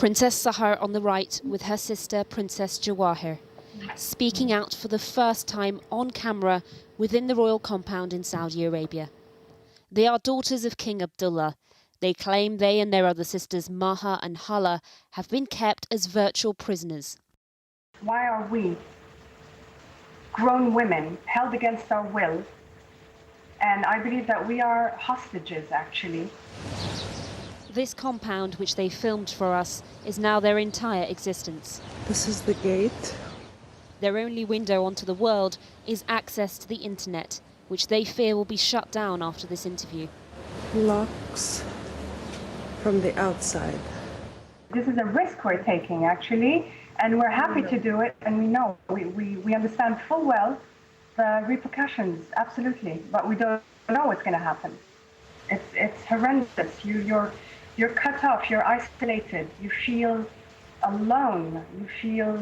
Princess Sahar on the right with her sister Princess Jawahir, speaking out for the first time on camera within the royal compound in Saudi Arabia. They are daughters of King Abdullah. They claim they and their other sisters Maha and Hala have been kept as virtual prisoners. Why are we, grown women, held against our will? And I believe that we are hostages, actually. This compound, which they filmed for us, is now their entire existence. This is the gate. Their only window onto the world is access to the internet, which they fear will be shut down after this interview. Locks from the outside. This is a risk we're taking, actually, and we're happy to do it, and we know, we understand full well the repercussions, absolutely, but we don't know what's going to happen. It's horrendous. You're cut off, you're isolated, you feel alone, you feel,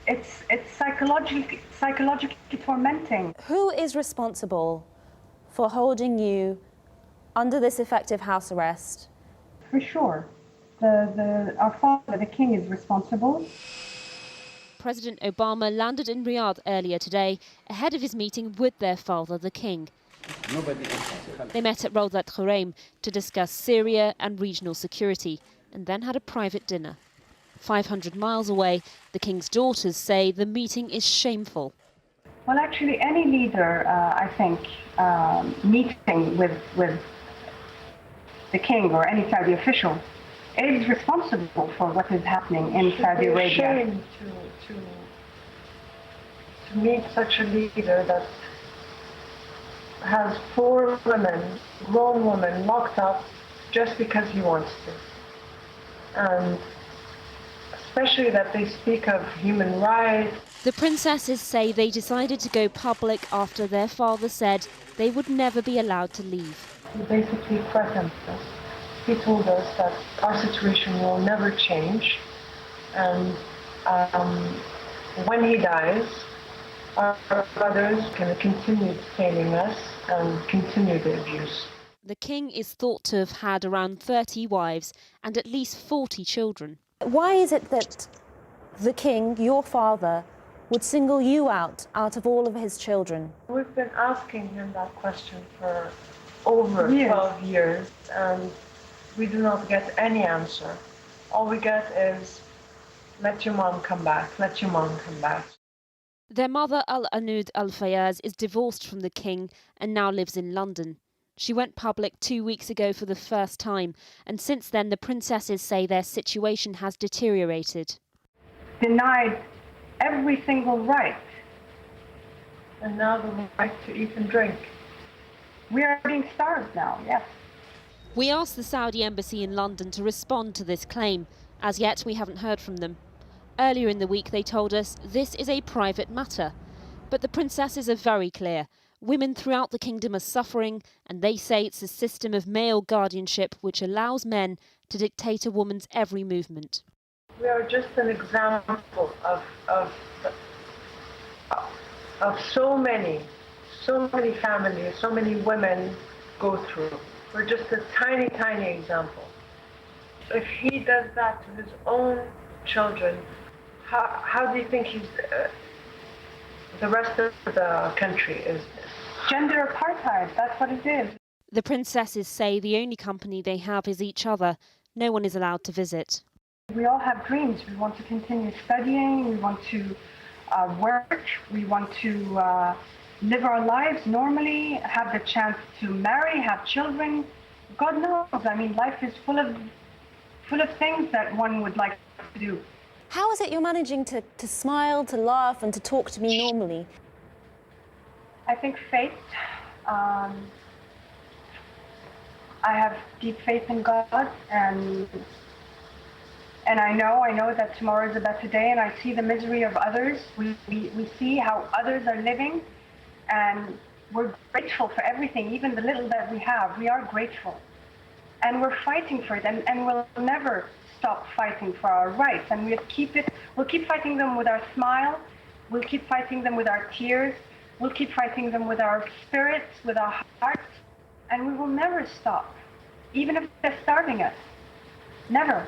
it's psychologically tormenting. Who is responsible for holding you under this effective house arrest? For sure. Our father, the king, is responsible. President Obama landed in Riyadh earlier today ahead of his meeting with their father, the king. They met at Rawdat Khuraim to discuss Syria and regional security and then had a private dinner. 500 miles away, the king's daughters say the meeting is shameful. Well, actually, any leader, I think, meeting with the king or any Saudi official is responsible for what is happening in Saudi Arabia. It's a shame to meet such a leader that has 4 women, grown women, locked up just because he wants to. And especially that they speak of human rights. The princesses say they decided to go public after their father said they would never be allowed to leave. He basically threatened us. He told us that our situation will never change, and when he dies, our brothers can continue detaining us and continue the abuse. The king is thought to have had around 30 wives and at least 40 children. Why is it that the king, your father, would single you out of all of his children? We've been asking him that question for over 12 years, and we do not get any answer. All we get is, let your mom come back, let your mom come back. Their mother, Al-Anud Al-Fayaz, is divorced from the king and now lives in London. She went public 2 weeks ago for the first time, and since then the princesses say their situation has deteriorated. Denied every single right. And now the right to eat and drink. We are being starved now, yes. We asked the Saudi embassy in London to respond to this claim. As yet, we haven't heard from them. Earlier in the week, they told us this is a private matter. But the princesses are very clear. Women throughout the kingdom are suffering, and they say it's a system of male guardianship which allows men to dictate a woman's every movement. We are just an example of so many families, so many women go through. We're just a tiny, tiny example. If he does that to his own children, how do you think the rest of the country is? Gender apartheid, that's what it is. The princesses say the only company they have is each other. No one is allowed to visit. We all have dreams. We want to continue studying, we want to work, we want to live our lives normally, have the chance to marry, have children. God knows, I mean, life is full of things that one would like to do. How is it you're managing to smile, to laugh and to talk to me normally? I think faith. I have deep faith in God, and I know that tomorrow is a better day, and I see the misery of others. We see how others are living, and we're grateful for everything, even the little that we have. We are grateful, and we're fighting for it, and we'll never stop fighting for our rights, and we'll keep fighting them with our smile, we'll keep fighting them with our tears, we'll keep fighting them with our spirits, with our hearts, and we will never stop, even if they're starving us. Never.